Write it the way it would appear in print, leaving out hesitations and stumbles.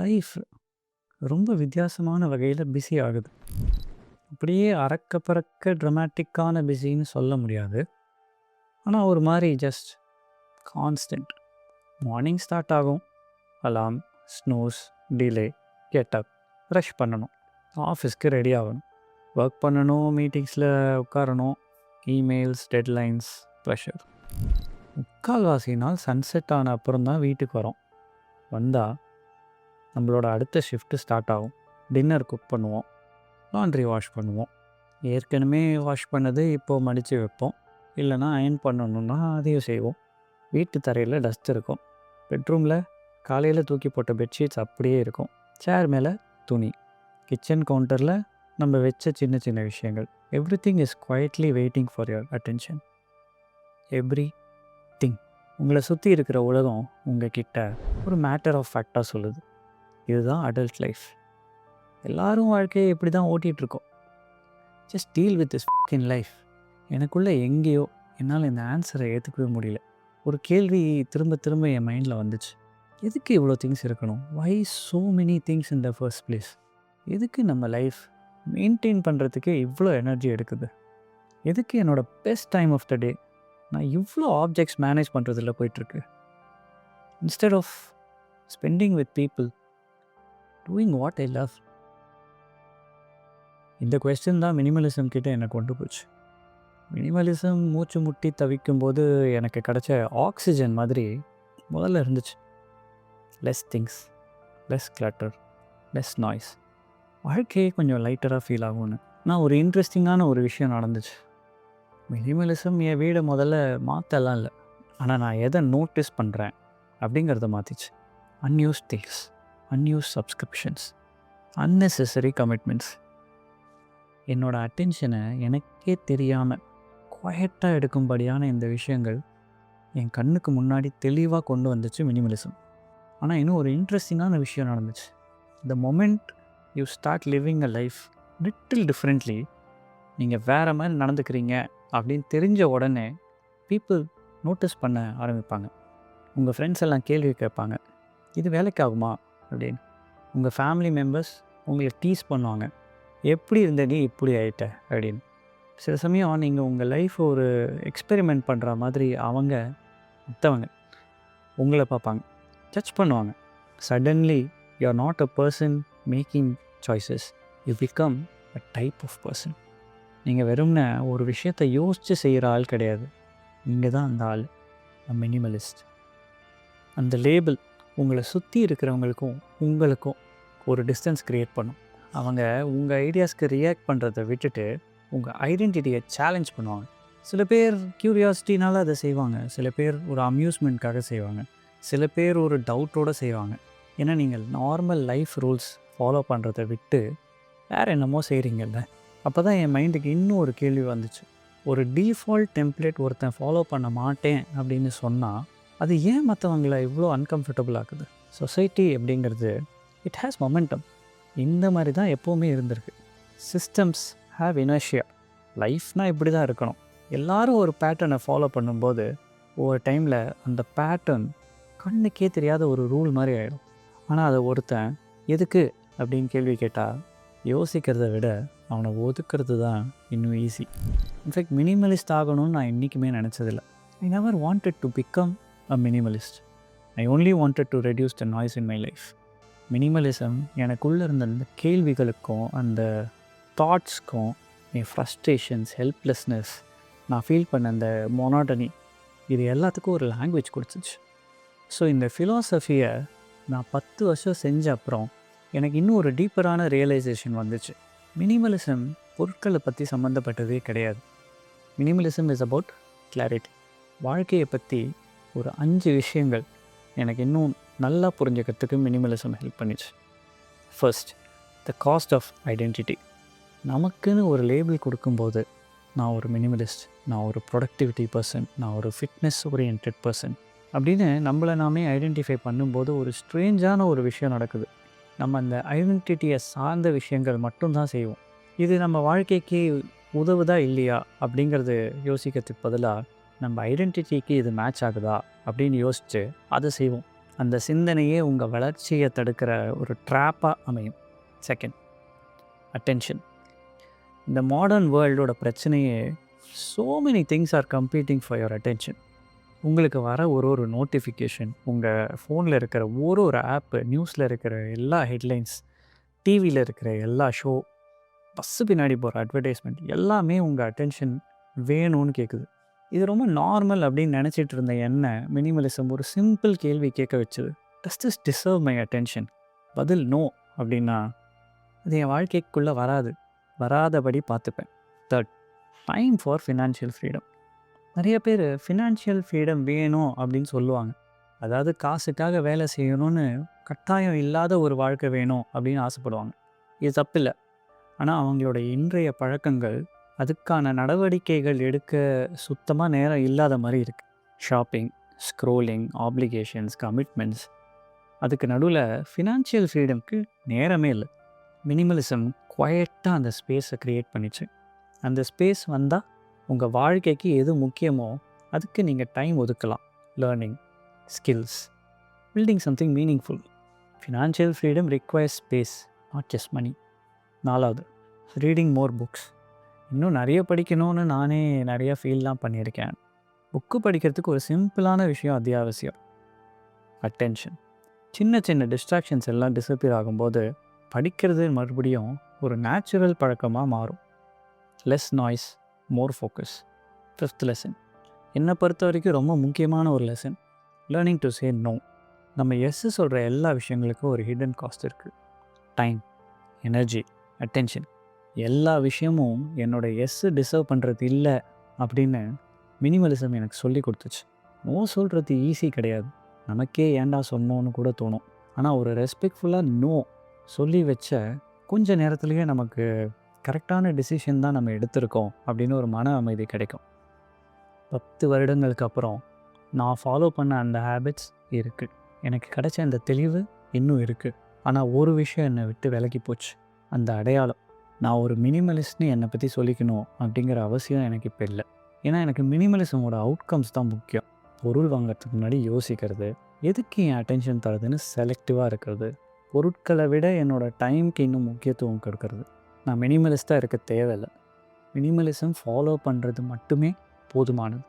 Life ரொம்ப வித்தியாசமான வகையில் பிஸி ஆகுது. அப்படியே அறக்க பறக்க ட்ரமாட்டிக்கான பிஸின்னு சொல்ல முடியாது. ஆனால் ஒரு மாதிரி ஜஸ்ட் கான்ஸ்டன்ட். மார்னிங் ஸ்டார்ட் ஆகும், அலாம், ஸ்னூஸ், டிலே, கெட்டப், ரஷ் பண்ணணும், ஆஃபீஸ்க்கு ரெடி ஆகணும், ஒர்க் பண்ணணும், மீட்டிங்ஸில் உட்காரணும், இமெயில்ஸ், டெட்லைன்ஸ், ப்ரெஷர். முக்கால்வாசி நாள் சன்செட் ஆன அப்புறம் தான் வீட்டுக்கு வரோம். வந்தால் நம்மளோட அடுத்த ஷிஃப்ட்டு ஸ்டார்ட் ஆகும். டின்னர் குக் பண்ணுவோம், லாண்ட்ரி வாஷ் பண்ணுவோம், ஏற்கனவே வாஷ் பண்ணது இப்போது மடித்து வைப்போம், இல்லைனா அயர்ன் பண்ணணுன்னா அதையும் செய்வோம். வீட்டு தரையில் டஸ்ட் இருக்கும், பெட்ரூமில் காலையில் தூக்கி போட்ட பெட்ஷீட்ஸ் அப்படியே இருக்கும், சேர் மேலே துணி, கிச்சன் கவுண்டரில் நம்ம வச்ச சின்ன சின்ன விஷயங்கள். Every thing is quietly waiting for your attention. Every thing. உங்களை சுற்றி இருக்கிற உலகம் உங்ககிட்ட ஒரு மேட்டர் ஆஃப் ஃபேக்டாக சொல்லுது, இதுதான் அடல்ட் லைஃப். எல்லாரும் வாழ்க்கையை இப்படி தான் ஓட்டிகிட்ருக்கோம். Just deal with this in life. எனக்குள்ளே எங்கேயோ என்னால் இந்த ஆன்சரை ஏற்றுக்கவே முடியல. ஒரு கேள்வி திரும்ப திரும்ப என் மைண்டில் வந்துச்சு. எதுக்கு இவ்வளோ திங்ஸ் இருக்கணும்? Why so many things in the first place? எதுக்கு நம்ம லைஃப் மெயின்டைன் பண்ணுறதுக்கு இவ்வளோ எனர்ஜி எடுக்குது? எதுக்கு என்னோடய best time of the day நான் இவ்வளோ ஆப்ஜெக்ட்ஸ் மேனேஜ் பண்ணுறதில்ல போயிட்டுருக்கு? Instead of spending with people doing what I love. இந்த கொஸ்டின் தான் மினிமலிசம் கிட்டே என்னை கொண்டு போச்சு. மினிமலிசம் மூச்சு முட்டி தவிக்கும்போது எனக்கு கிடைச்ச ஆக்சிஜன் மாதிரி முதல்ல இருந்துச்சு. Less things, less clutter, less noise. வாழ்க்கையே கொஞ்சம் லைட்டராக ஃபீல் ஆகும்னு நான் ஒரு இன்ட்ரெஸ்டிங்கான ஒரு விஷயம் நடந்துச்சு. மினிமலிசம் என் வீடை முதல்ல மாற்றலாம் இல்லை, ஆனால் நான் எதை நோட்டீஸ் பண்ணுறேன் அப்படிங்கிறத மாற்றிச்சு. Unused things, unused subscriptions, unnecessary commitments. என்னோடய அட்டென்ஷனை எனக்கே தெரியாமல் குவைட்டாக எடுக்கும்படியான இந்த விஷயங்கள் என் கண்ணுக்கு முன்னாடி தெளிவாக கொண்டு வந்துச்சு மினிமலிசம். ஆனால் இன்னும் ஒரு இன்ட்ரெஸ்டிங்கான விஷயம் நடந்துச்சு. The moment you start living a life little differently, நீங்கள் வேறு மாதிரி நடந்துக்கிறீங்க அப்படின்னு தெரிஞ்ச உடனே பீப்புள் நோட்டீஸ் பண்ண ஆரம்பிப்பாங்க. உங்கள் ஃப்ரெண்ட்ஸ் எல்லாம் கேள்வி கேட்பாங்க, இது வேலைக்கு ஆகுமா அப்படின்னு. உங்கள் ஃபேமிலி மெம்பர்ஸ் உங்களை டீஸ் பண்ணுவாங்க, எப்படி இருந்த நீ இப்படி ஆகிட்ட அப்படின்னு. சில சமயம் நீங்கள் உங்கள் லைஃப் ஒரு எக்ஸ்பெரிமெண்ட் பண்ணுற மாதிரி அவங்க மற்றவங்க உங்களை பார்ப்பாங்க, ஜட்ஜ் பண்ணுவாங்க. Suddenly you are not a person making choices, you become a type of person. நீங்கள் வெறும்ன ஒரு விஷயத்தை யோசித்து செய்கிற ஆள் கிடையாது, நீங்கள் தான் அந்த ஆள், மினிமலிஸ்ட். அந்த லேபிள் உங்களை சுற்றி இருக்கிறவங்களுக்கும் உங்களுக்கும் ஒரு டிஸ்டன்ஸ் க்ரியேட் பண்ணும். அவங்க உங்கள் ஐடியாஸ்க்கு ரியாக்ட் பண்ணுறதை விட்டுட்டு உங்கள் ஐடென்டிட்டியை சேலஞ்ச் பண்ணுவாங்க. சில பேர் க்யூரியாசிட்டினால் அதை செய்வாங்க, சில பேர் ஒரு அம்யூஸ்மெண்ட்காக செய்வாங்க, சில பேர் ஒரு டவுட்டோடு செய்வாங்க. ஏன்னா நீங்கள் நார்மல் லைஃப் ரூல்ஸ் ஃபாலோ பண்ணுறதை விட்டு வேறு என்னமோ செய்கிறீங்கல்ல. அப்போ தான் என் மைண்டுக்கு இன்னும் ஒரு கேள்வி வந்துச்சு. ஒரு டீஃபால்ட் டெம்ப்ளேட் ஒருத்தன் ஃபாலோ பண்ண மாட்டேன் அப்படின்னு சொன்னால் அது ஏன் மற்றவங்களை இவ்வளோ அன்கம்ஃபர்டபுள் ஆக்குது? சொசைட்டி அப்படிங்கிறது இட் ஹேஸ் மொமெண்டம். இந்த மாதிரி தான் எப்போவுமே இருந்திருக்கு. Systems have inertia. லைஃப்னால் இப்படி தான் இருக்கணும். எல்லாரும் ஒரு பேட்டர்னை ஃபாலோ பண்ணும்போது ஒரு டைமில் அந்த பேட்டர்ன் கண்ணுக்கே தெரியாத ஒரு ரூல் மாதிரி ஆகிடும். ஆனால் அதை ஒருத்தன் எதுக்கு அப்படின்னு கேள்வி கேட்டால் யோசிக்கிறத விட அவனை ஒதுக்கிறது தான் இன்னும் ஈஸி. இன்ஃபேக்ட் மினிமலிஸ்ட் ஆகணும்னு நான் என்றைக்குமே நினச்சதில்லை. I never wanted to become a minimalist. I only wanted to reduce the noise in my life. Minimalism எனக்குள்ளே இருந்த அந்த கேள்விகளுக்கும் அந்த தாட்ஸ்க்கும் என் ஃப்ரஸ்ட்ரேஷன்ஸ், ஹெல்ப்லெஸ்னஸ், நான் ஃபீல் பண்ண அந்த மொனாட்டனி, இது எல்லாத்துக்கும் ஒரு லாங்குவேஜ் கொடுத்துச்சு. ஸோ இந்த ஃபிலாசபியை நான் 10 வருஷம் செஞ்ச அப்புறம் எனக்கு இன்னும் ஒரு டீப்பரான ரியலைசேஷன் வந்துச்சு. மினிமலிசம் பொருட்களை பற்றி சம்மந்தப்பட்டதே கிடையாது. Minimalism is about clarity. வாழ்க்கையை பற்றி ஒரு 5 விஷயங்கள் எனக்கு இன்னும் நல்லா புரிஞ்சுக்கிறதுக்கு மினிமலிசம் ஹெல்ப் பண்ணிச்சு. First, the cost of identity. நமக்குன்னு ஒரு லேபிள் கொடுக்கும்போது நான் ஒரு மினிமலிஸ்ட், நான் ஒரு ப்ரொடக்டிவிட்டி பர்சன், நான் ஒரு ஃபிட்னஸ் ஓரியன்ட் பர்சன் அப்படின்னு நம்மளை நாமே ஐடென்டிஃபை பண்ணும்போது ஒரு ஸ்ட்ரேஞ்சான ஒரு விஷயம் நடக்குது. நம்ம அந்த ஐடென்டிட்டியை சார்ந்த விஷயங்கள் மட்டும்தான் செய்வோம். இது நம்ம வாழ்க்கைக்கு உதவுதா இல்லையா அப்படிங்கிறது யோசிக்கிறதுக்கு பதிலாக நம்ம ஐடென்டிட்டிக்கு இது மேட்ச் ஆகுதா அப்படின்னு யோசித்து அதை செய்வோம். அந்த சிந்தனையே உங்கள் வளர்ச்சியை தடுக்கிற ஒரு ட்ராப்பாக அமையும். Second, attention. இந்த மாடர்ன் வேர்ல்டோட பிரச்சனையே so many things are competing for your attention. உங்களுக்கு வர ஒரு நோட்டிஃபிகேஷன், உங்கள் ஃபோனில் இருக்கிற ஒரு ஆப்பு, நியூஸில் இருக்கிற எல்லா ஹெட்லைன்ஸ், டிவியில் இருக்கிற எல்லா ஷோ, பஸ்ஸு பின்னாடி போகிற அட்வர்டைஸ்மெண்ட் எல்லாமே உங்கள் அட்டென்ஷன் வேணும்னு கேட்குது. இது ரொம்ப நார்மல் அப்படின்னு நினச்சிட்டு இருந்த என்ன மினிமலிசம் ஒரு சிம்பிள் கேள்வி கேட்க வச்சுது. Does this deserve my attention? பதில் நோ அப்படின்னா அது என் வாழ்க்கைக்குள்ளே வராதபடி பார்த்துப்பேன். Third, time for financial freedom. நிறைய பேர் ஃபினான்ஷியல் ஃப்ரீடம் வேணும் அப்படின்னு சொல்லுவாங்க. அதாவது காசுக்காக வேலை செய்யணும்னு கட்டாயம் இல்லாத ஒரு வாழ்க்கை வேணும் அப்படின்னு ஆசைப்படுவாங்க. இது தப்பில்லை. ஆனால் அவங்களோட இன்றைய பழக்கங்கள் அதுக்கான நடவடிக்கைகள் எடுக்க சுத்தமாக நேரம் இல்லாத மாதிரி இருக்குது. ஷாப்பிங், ஸ்க்ரோலிங், ஆப்ளிகேஷன்ஸ், கமிட்மெண்ட்ஸ், அதுக்கு நடுவில் ஃபினான்ஷியல் ஃப்ரீடம்க்கு நேரமே இல்லை. மினிமலிசம் குவைட்டாக அந்த ஸ்பேஸை க்ரியேட் பண்ணிச்சு. அந்த ஸ்பேஸ் வந்தால் உங்கள் வாழ்க்கைக்கு எது முக்கியமோ அதுக்கு நீங்கள் டைம் ஒதுக்கலாம். Learning, skills, building something meaningful. Financial freedom requires space, not just money. நாலாவது, ரீடிங் மோர் புக்ஸ். இன்னும் நிறைய படிக்கணும்னு நானே நிறைய ஃபீல்லாம் பண்ணியிருக்கேன். புக்கு படிக்கிறதுக்கு ஒரு சிம்பிளான விஷயம் அத்தியாவசியம், அட்டென்ஷன். சின்ன சின்ன டிஸ்ட்ராக்ஷன்ஸ் எல்லாம் டிஸப்பியர் ஆகும்போது படிக்கிறது மறுபடியும் ஒரு நேச்சுரல் பழக்கமாக மாறும். Less noise, more focus. Fifth lesson, என்னை பொறுத்த வரைக்கும் ரொம்ப முக்கியமான ஒரு lesson, learning to say no. நம்ம எஸ் சொல்கிற எல்லா விஷயங்களுக்கும் ஒரு ஹிடன் காஸ்ட் இருக்குது. டைம், எனர்ஜி, அட்டென்ஷன், எல்லா விஷயமும் என்னோட எஸ் டிசர்வ் பண்ணுறது இல்லை அப்படின்னு மினிமலிசம் எனக்கு சொல்லி கொடுத்துச்சு. நோ சொல்கிறது ஈஸி கிடையாது. நமக்கே ஏன்டா சொன்னோன்னு கூட தோணும். ஆனால் ஒரு ரெஸ்பெக்ட்ஃபுல்லாக நோ சொல்லி வச்ச கொஞ்ச நேரத்துலேயே நமக்கு கரெக்டான டிசிஷன் தான் நம்ம எடுத்திருக்கோம் அப்படின்னு ஒரு மன அமைதி கிடைக்கும். 10 வருடங்களுக்கு அப்புறம் நான் ஃபாலோ பண்ண அந்த ஹேபிட்ஸ் இருக்குது. எனக்கு கிடைச்ச அந்த தெளிவு இன்னும் இருக்குது. ஆனால் ஒரு விஷயம் என்னை விட்டு விலகி போச்சு, அந்த அடையாளம். நான் ஒரு மினிமலிஸ்ட்னு என்னை பற்றி சொல்லிக்கணும் அப்படிங்கிற அவசியம் எனக்கு இப்போ இல்லை. ஏன்னா எனக்கு மினிமலிசமோட அவுட்கம்ஸ் தான் முக்கியம். பொருள் வாங்கிறதுக்கு முன்னாடி யோசிக்கிறது, எதுக்கு என் அட்டென்ஷன் தரதுன்னு செலக்டிவாக இருக்கிறது, பொருட்களை விட என்னோடய டைமுக்கு இன்னும் முக்கியத்துவம் கொடுக்கறது. நான் மினிமலிஸ்ட்டாக இருக்க தேவையில்லை. மினிமலிசம் ஃபாலோ பண்ணுறது மட்டுமே போதுமானது.